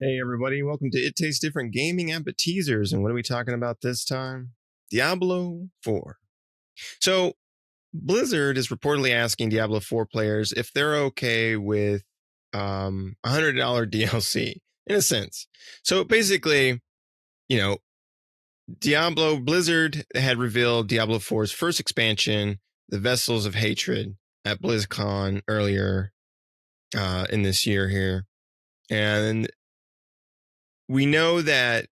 Hey everybody, welcome to It Tastes Different Gaming Appetizers. And what are we talking about this time? Diablo 4. So Blizzard is reportedly asking Diablo 4 players if they're okay with $100 DLC, in a sense. So basically, you know, Blizzard had revealed Diablo 4's first expansion, the Vessels of Hatred, at BlizzCon earlier in this year here. And we know that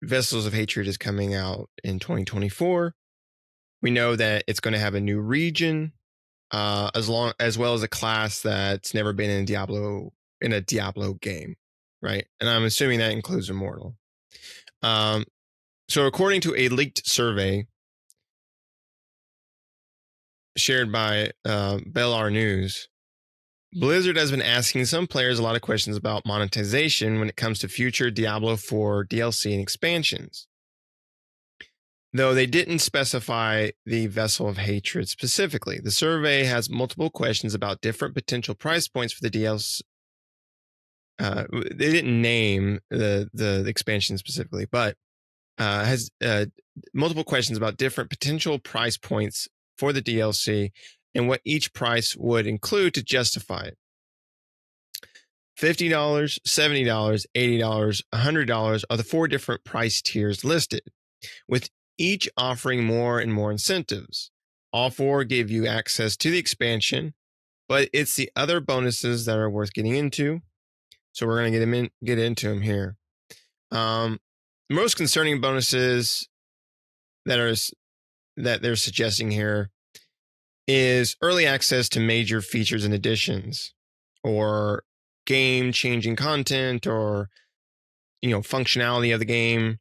Vessels of Hatred is coming out in 2024. We know that it's going to have a new region, as well as a class that's never been in a Diablo game, right? And I'm assuming that includes Immortal. So according to a leaked survey shared by Bellar News, Blizzard has been asking some players a lot of questions about monetization when it comes to future Diablo 4 DLC and expansions. Though they didn't specify the Vessel of Hatred specifically, the survey has multiple questions about different potential price points for the DLC. They didn't name the expansion specifically, but has multiple questions about different potential price points for the DLC and what each price would include to justify it. $50, $70, $80, $100 are the four different price tiers listed, with each offering more and more incentives. All four give you access to the expansion, but it's the other bonuses that are worth getting into. So we're going to get into them here. The most concerning bonuses that they're suggesting here is early access to major features and additions, or game-changing content, or functionality of the game,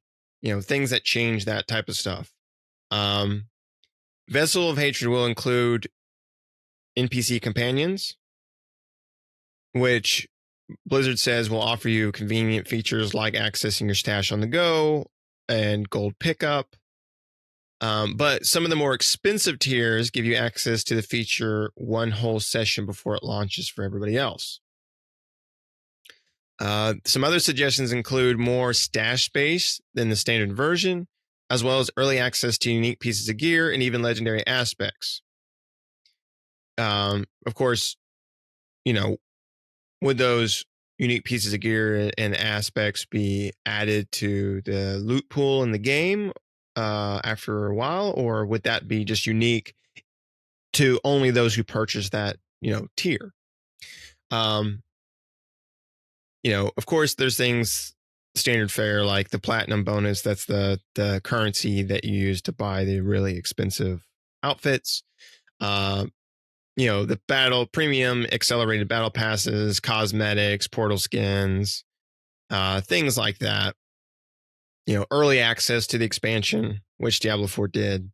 things that change that type of stuff. Vessel of Hatred will include NPC companions, which Blizzard says will offer you convenient features like accessing your stash on the go and gold pickup. But some of the more expensive tiers give you access to the feature one whole session before it launches for everybody else. Some other suggestions include more stash space than the standard version, as well as early access to unique pieces of gear and even legendary aspects. Of course, would those unique pieces of gear and aspects be added to the loot pool in the game after a while, or would that be just unique to only those who purchase that tier? Of course, there's things standard fare like the platinum bonus. That's the currency that you use to buy the really expensive outfits. The battle premium accelerated battle passes, cosmetics, portal skins, things like that. Early access to the expansion, which Diablo 4 did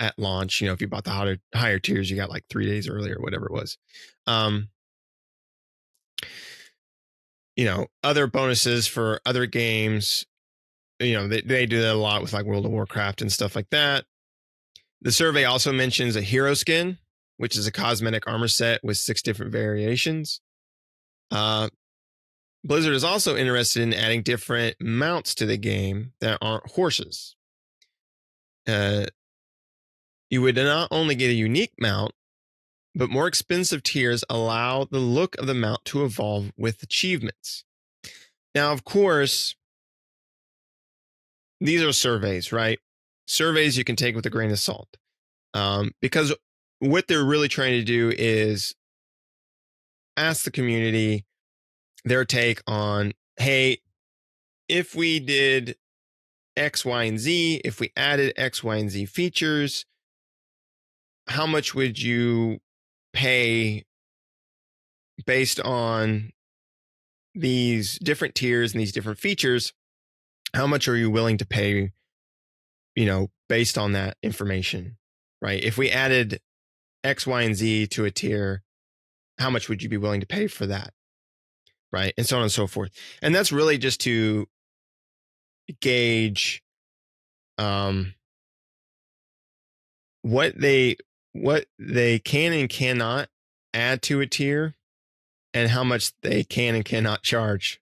at launch. If you bought the higher tiers, you got like 3 days early or whatever it was. Other bonuses for other games. They do that a lot with like World of Warcraft and stuff like that. The survey also mentions a hero skin, which is a cosmetic armor set with 6 different variations. Blizzard is also interested in adding different mounts to the game that aren't horses. You would not only get a unique mount, but more expensive tiers allow the look of the mount to evolve with achievements. Now, of course, these are surveys, right? Surveys you can take with a grain of salt, because what they're really trying to do is ask the community their take on, hey, if we did X, Y, and Z, if we added X, Y, and Z features, how much would you pay based on these different tiers and these different features? How much are you willing to pay, based on that information, right? If we added X, Y, and Z to a tier, how much would you be willing to pay for that? Right. And so on and so forth. And that's really just to gauge what they can and cannot add to a tier and how much they can and cannot charge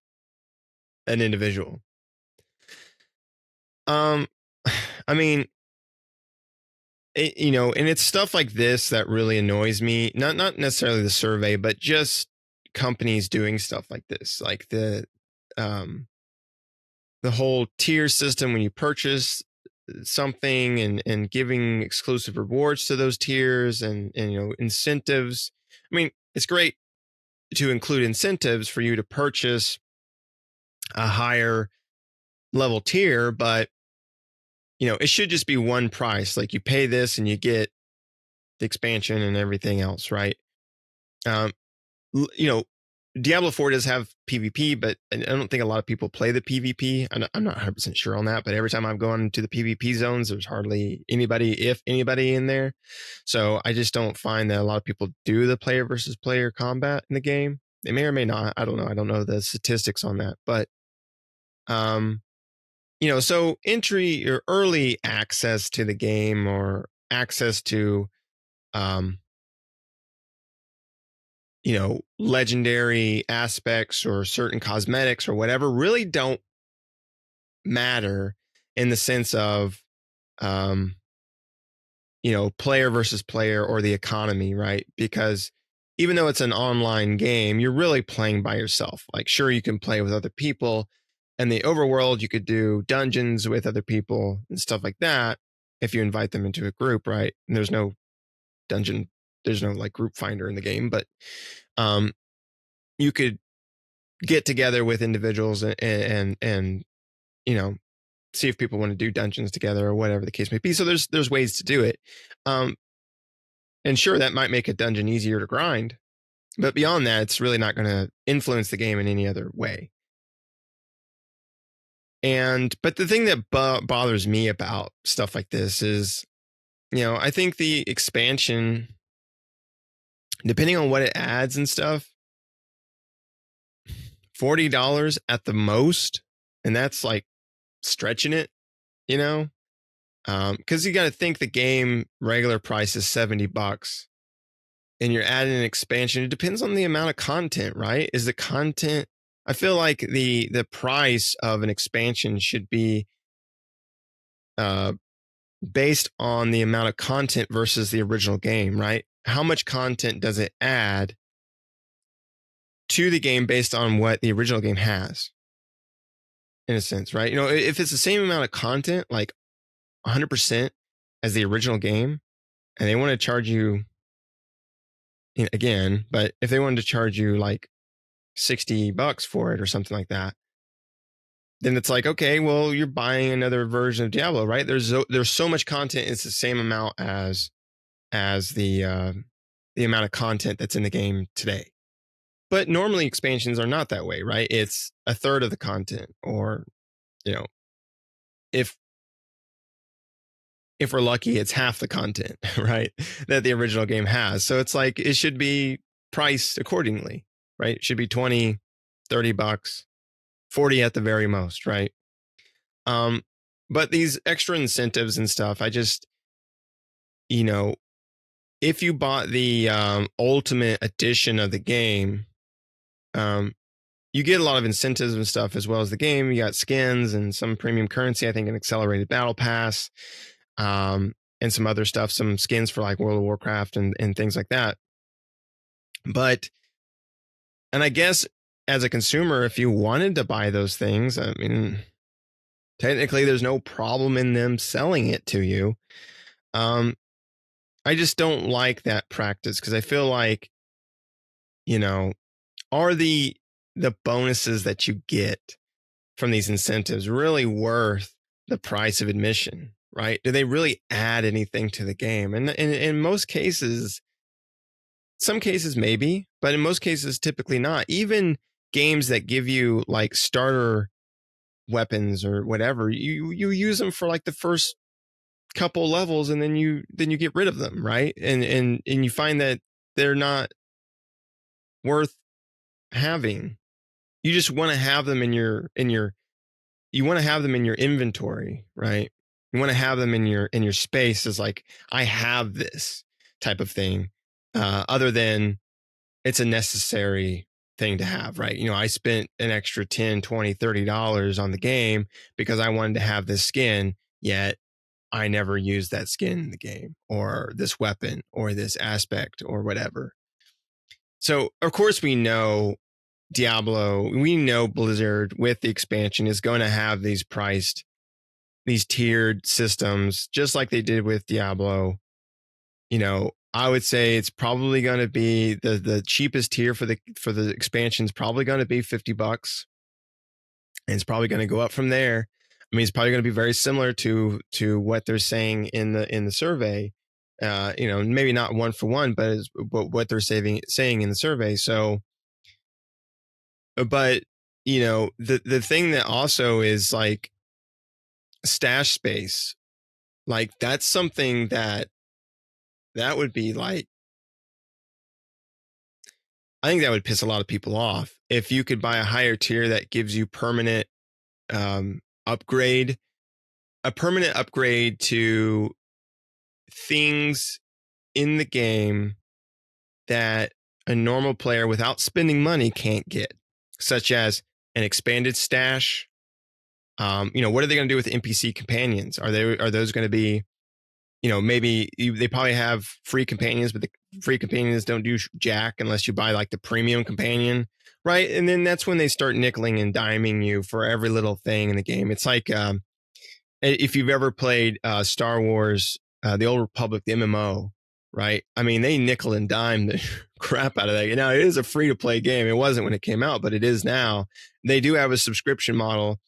an individual. I mean, and it's stuff like this that really annoys me. Not necessarily the survey, but just companies doing stuff like this, like um the whole tier system when you purchase something and giving exclusive rewards to those tiers and incentives. I mean, it's great to include incentives for you to purchase a higher level tier, but it should just be one price. Like you pay this and you get the expansion and everything else, right? Um, Diablo 4 does have PvP, but I don't think a lot of people play the PvP. I'm not 100% sure on that, but every time I've gone to the PvP zones, there's hardly anybody, if anybody, in there. So I just don't find that a lot of people do the player versus player combat in the game. They may or may not. I don't know. I don't know the statistics on that, but so entry or early access to the game or access to legendary aspects or certain cosmetics or whatever really don't matter in the sense of, player versus player or the economy, right? Because even though it's an online game, you're really playing by yourself. Like, sure, you can play with other people. In the overworld, you could do dungeons with other people and stuff like that if you invite them into a group, right? And there's no dungeon, there's no like group finder in the game, but you could get together with individuals and see if people want to do dungeons together or whatever the case may be. So there's ways to do it. And sure, that might make a dungeon easier to grind, but beyond that, it's really not going to influence the game in any other way. But the thing that bothers me about stuff like this is, I think the expansion, depending on what it adds and stuff, $40 at the most, and that's like stretching it, because you got to think the game regular price is $70, and you're adding an expansion. It depends on the amount of content, right? Is the content? I feel like the price of an expansion should be based on the amount of content versus the original game, right? How much content does it add to the game based on what the original game has, in a sense, right? If it's the same amount of content, like 100% as the original game, and they want to charge you, again, but if they wanted to charge you like $60 for it or something like that, then it's like, okay, well, you're buying another version of Diablo, right? There's so much content. It's the same amount as the amount of content that's in the game today. But normally expansions are not that way, right? It's a third of the content, or if we're lucky, it's half the content, right, that the original game has. So it's like it should be priced accordingly, right? It should be $20, $30, $40 at the very most, right? But these extra incentives and stuff, I just, if you bought the ultimate edition of the game, you get a lot of incentives and stuff as well as the game. You got skins and some premium currency, I think an accelerated battle pass, and some other stuff, some skins for like World of Warcraft and things like that. And I guess as a consumer, if you wanted to buy those things, I mean, technically there's no problem in them selling it to you. I just don't like that practice because I feel like, are the bonuses that you get from these incentives really worth the price of admission, right? Do they really add anything to the game? And in most cases, some cases maybe, but in most cases, typically not. Even games that give you like starter weapons or whatever, you use them for like the first couple levels, and then you get rid of them, right? And you find that they're not worth having. You just want to have them in your you want to have them in your inventory, right? You want to have them in your space as like, I have this type of thing, other than it's a necessary thing to have, right? I spent an extra 10, 20, $30 on the game because I wanted to have this skin, yet I never used that skin in the game, or this weapon, or this aspect, or whatever. So, of course, we know Blizzard with the expansion is going to have these tiered systems, just like they did with Diablo. I would say it's probably going to be the cheapest tier for the expansion is probably going to be $50, and it's probably going to go up from there. I mean, it's probably going to be very similar to what they're saying in the survey. Maybe not one for one, but what they're saying in the survey. So, but the thing that also is like stash space, like that's something that would be like, I think that would piss a lot of people off if you could buy a higher tier that gives you permanent upgrade, a permanent upgrade to things in the game that a normal player without spending money can't get, such as an expanded stash. What are they going to do with NPC companions? Are those going to be, maybe they probably have free companions, but the free companions don't do jack unless you buy like the premium companion, right? And then that's when they start nickeling and diming you for every little thing in the game. It's like if you've ever played Star Wars, the Old Republic, the MMO, right? I mean, they nickel and dime the crap out of that. Now, it is a free to play game. It wasn't when it came out, but it is now. They do have a subscription model.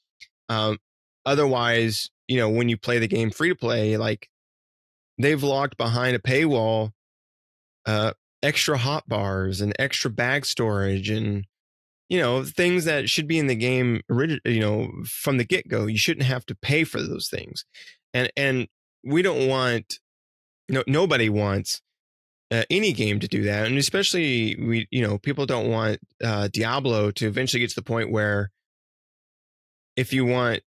Otherwise, when you play the game free to play, like they've locked behind a paywall extra hot bars and extra bag storage and things that should be in the game from the get-go. You shouldn't have to pay for those things, and we don't want, nobody wants any game to do that, and especially people don't want Diablo to eventually get to the point where if you want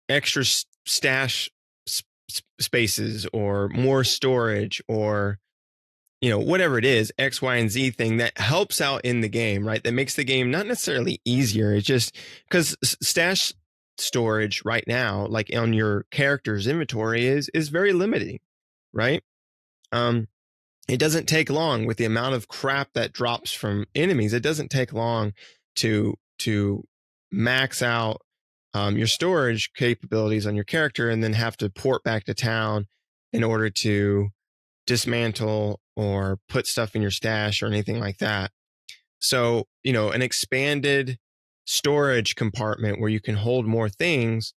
extra stash spaces or more storage or whatever it is, X, Y, and Z thing that helps out in the game, right? That makes the game not necessarily easier. It's just because stash storage right now, like on your character's inventory, is very limiting, right? It doesn't take long with the amount of crap that drops from enemies. It doesn't take long to max out your storage capabilities on your character and then have to port back to town in order to dismantle or put stuff in your stash or anything like that. So, an expanded storage compartment where you can hold more things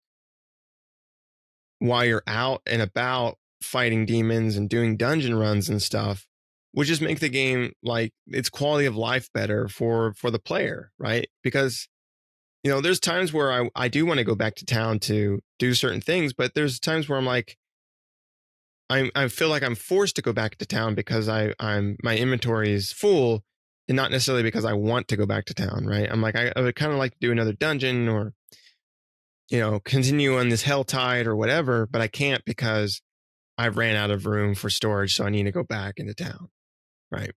while you're out and about fighting demons and doing dungeon runs and stuff would just make the game, like, its quality of life better for the player, right? Because there's times where I do want to go back to town to do certain things, but there's times where I'm like, I feel like I'm forced to go back to town because I'm my inventory is full, and not necessarily because I want to go back to town, right? I'm like, I would kind of like to do another dungeon or continue on this hell tide or whatever, but I can't because I've ran out of room for storage, so I need to go back into town, right?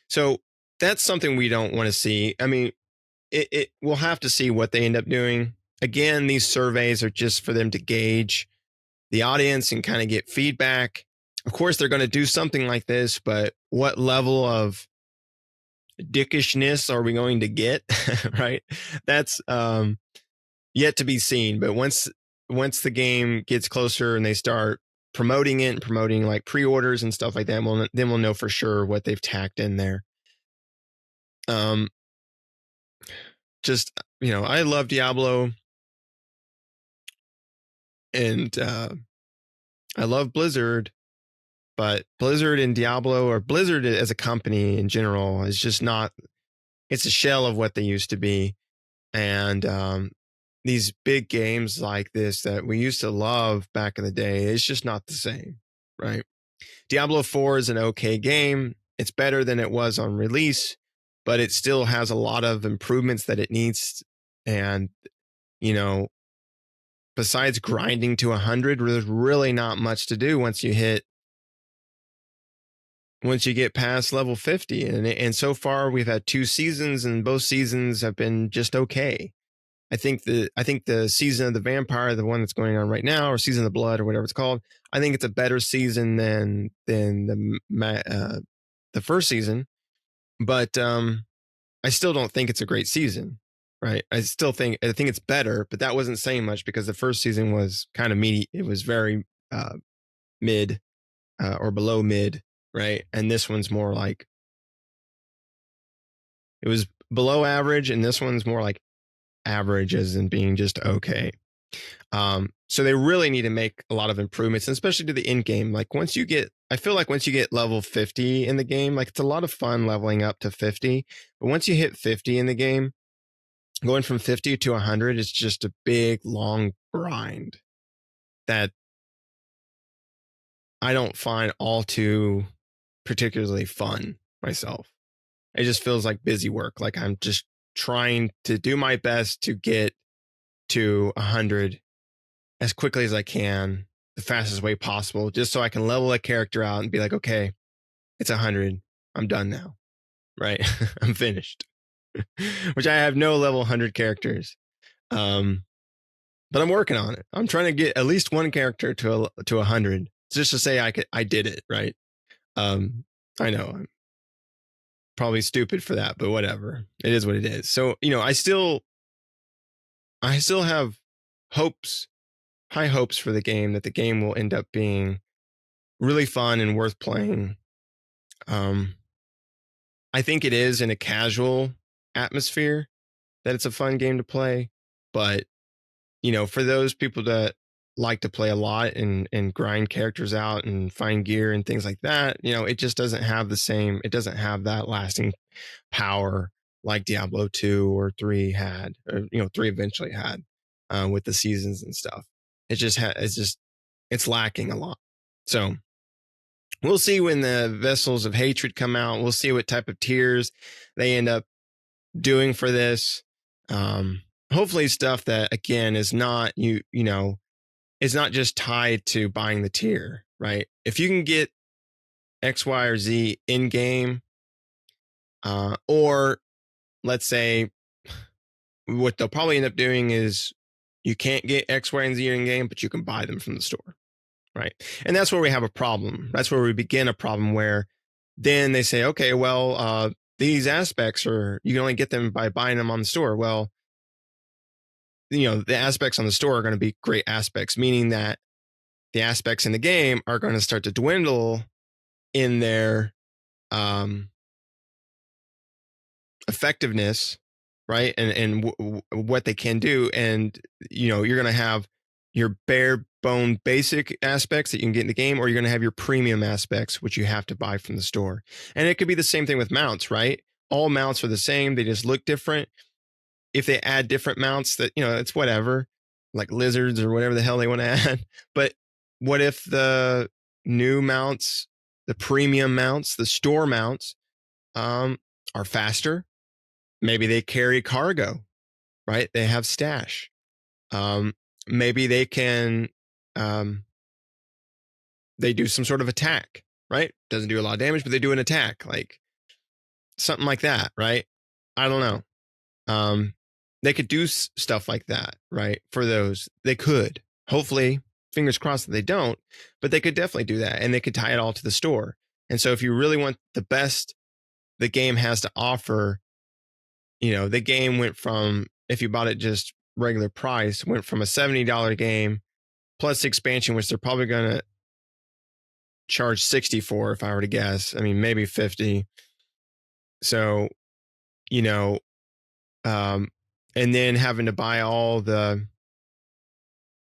So that's something we don't want to see. I mean, we'll have to see what they end up doing. Again, these surveys are just for them to gauge the audience and kind of get feedback. Of course, they're going to do something like this, but what level of dickishness are we going to get? Right? That's yet to be seen. But once the game gets closer and they start promoting it and promoting like pre-orders and stuff like that, then we'll know for sure what they've tacked in there. Just I love Diablo, and I love Blizzard, but Blizzard and Diablo, or Blizzard as a company in general, is just not. It's a shell of what they used to be, and these big games like this that we used to love back in the day, it's just not the same, right? Diablo 4 is an okay game. It's better than it was on release, but it still has a lot of improvements that it needs. And, besides grinding to 100, there's really not much to do once you hit once you get past level 50. And so far we've had 2 seasons, and both seasons have been just okay. I think the season of the vampire, the one that's going on right now, or season of the blood, or whatever it's called, I think it's a better season than the first season. But I still don't think it's a great season, right? I think it's better, but that wasn't saying much because the first season was kind of meaty. It was very mid or below mid, right? And this one's more like, it was below average, and this one's more like average as in being just okay. So they really need to make a lot of improvements, especially to the end game. Like I feel like once you get level 50 in the game, like it's a lot of fun leveling up to 50. But once you hit 50 in the game, going from 50 to 100 is just a big, long grind that I don't find all too particularly fun myself. It just feels like busy work. Like I'm just trying to do my best to get to 100 as quickly as I can, the fastest way possible, just so I can level a character out and be like, okay, it's 100. I'm done now. Right? I'm finished. Which I have no level 100 characters. But I'm working on it. I'm trying to get at least one character to 100, just to say I did it, right? I know I'm probably stupid for that, but whatever. It is what it is. So, I still have hopes, high hopes for the game, that the game will end up being really fun and worth playing. I think it is in a casual atmosphere that it's a fun game to play, but for those people that like to play a lot and grind characters out and find gear and things like that, it just doesn't have it doesn't have that lasting power like Diablo 2 or 3 had, or 3 eventually had, with the seasons and stuff. It's lacking a lot. So we'll see when the Vessels of Hatred come out. We'll see what type of tiers they end up doing for this. Hopefully stuff that, again, is not it's not just tied to buying the tier, right? If you can get X, Y, or Z in game, or let's say what they'll probably end up doing is you can't get X, Y, and Z in game, but you can buy them from the store, right? And that's where we have a problem. That's where we begin a problem, where then they say, okay, well, these aspects you can only get them by buying them on the store. Well, the aspects on the store are going to be great aspects, meaning that the aspects in the game are going to start to dwindle in their effectiveness, right? And what they can do. And, you're going to have your bare bone basic aspects that you can get in the game, or you're going to have your premium aspects, which you have to buy from the store. And it could be the same thing with mounts, right? All mounts are the same. They just look different. If they add different mounts, that, it's whatever, like lizards or whatever the hell they want to add. But what if the new mounts, the premium mounts, the store mounts, are faster? Maybe they carry cargo, right? They have stash. Maybe they can, they do some sort of attack, right? Doesn't do a lot of damage, but they do an attack, like something like that, right? I don't know. They could do stuff like that, right? For those, they could. Hopefully, fingers crossed that they don't, but they could definitely do that, and they could tie it all to the store. And so if you really want the best the game has to offer, the game went from, if you bought it just regular price, went from a $70 game plus expansion, which they're probably going to charge 60 for, if I were to guess. I mean, maybe 50. So, and then having to buy all the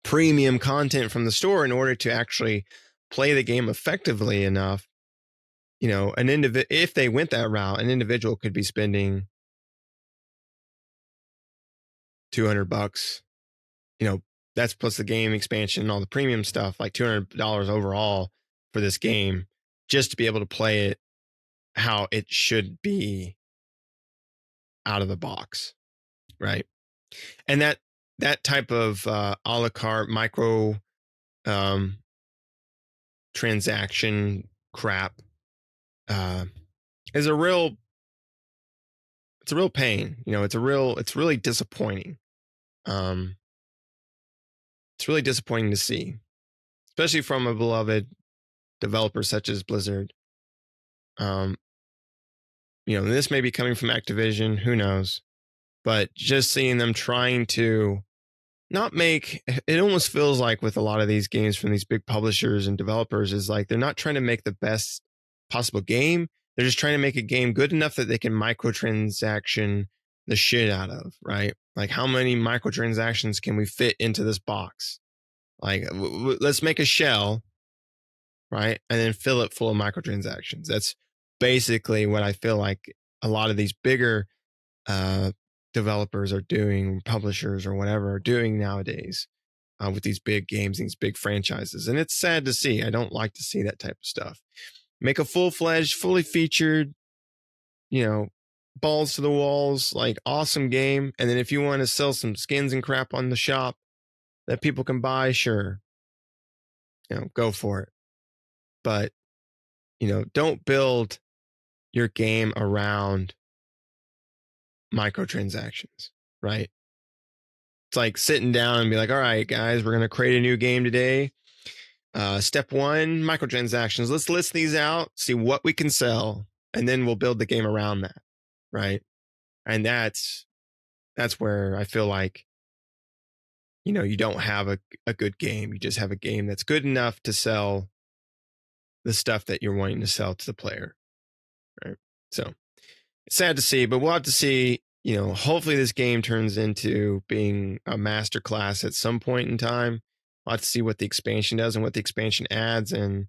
premium content from the store in order to actually play the game effectively enough. If they went that route, an individual could be spending $200. That's plus the game expansion and all the premium stuff, like $200 overall for this game, just to be able to play it how it should be out of the box, right? And that type of a la carte micro transaction crap is a real pain. It's really disappointing. It's really disappointing to see, especially from a beloved developer such as Blizzard. This may be coming from Activision, who knows? But just seeing them trying to not make it almost feels like with a lot of these games from these big publishers and developers is like they're not trying to make the best possible game. They're just trying to make a game good enough that they can microtransaction the shit out of, right? Like how many microtransactions can we fit into this box? Like let's make a shell, right? And then fill it full of microtransactions. That's basically what I feel like a lot of these bigger developers are doing, publishers or whatever are doing nowadays with these big games, these big franchises. And it's sad to see. I don't like to see that type of stuff. Make a full-fledged, fully featured, balls to the walls, like awesome game. And then if you want to sell some skins and crap on the shop that people can buy, sure, go for it. But, don't build your game around microtransactions, right? It's like sitting down and be like, all right, guys, we're going to create a new game today. Step 1, microtransactions. Let's list these out, see what we can sell, and then we'll build the game around that, right? And that's where I feel like, you don't have a good game. You just have a game that's good enough to sell the stuff that you're wanting to sell to the player, right? So it's sad to see, but we'll have to see. Hopefully this game turns into being a masterclass at some point in time. We'll have to see what the expansion does and what the expansion adds and,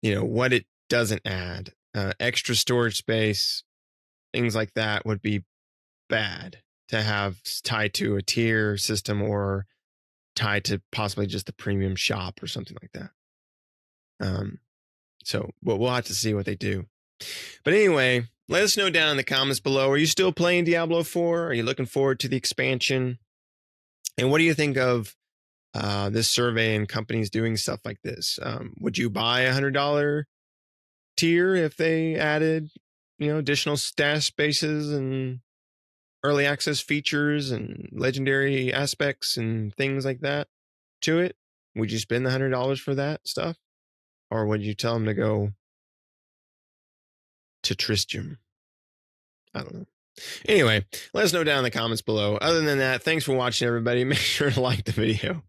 what it doesn't add. Extra storage space, things like that would be bad to have tied to a tier system or tied to possibly just the premium shop or something like that. So we'll have to see what they do. But anyway, let us know down in the comments below. Are you still playing Diablo 4? Are you looking forward to the expansion? And what do you think of this survey and companies doing stuff like this? Would you buy a $100 tier if they added, additional stash spaces and early access features and legendary aspects and things like that to it? Would you spend the $100 for that stuff? Or would you tell them to go to Tristram? I don't know. Anyway, let us know down in the comments below. Other than that, thanks for watching, everybody. Make sure to like the video.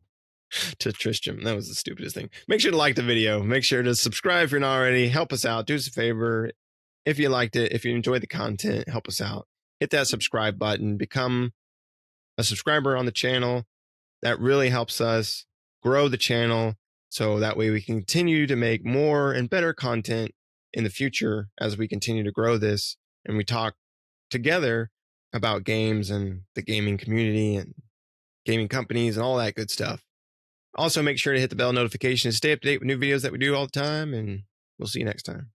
To Tristram. That was the stupidest thing. Make sure to like the video. Make sure to subscribe if you're not already. Help us out. Do us a favor. If you liked it, if you enjoyed the content, help us out. Hit that subscribe button. Become a subscriber on the channel. That really helps us grow the channel so that way we can continue to make more and better content in the future as we continue to grow this and we talk together about games and the gaming community and gaming companies and all that good stuff. Also, make sure to hit the bell notification to stay up to date with new videos that we do all the time, and we'll see you next time.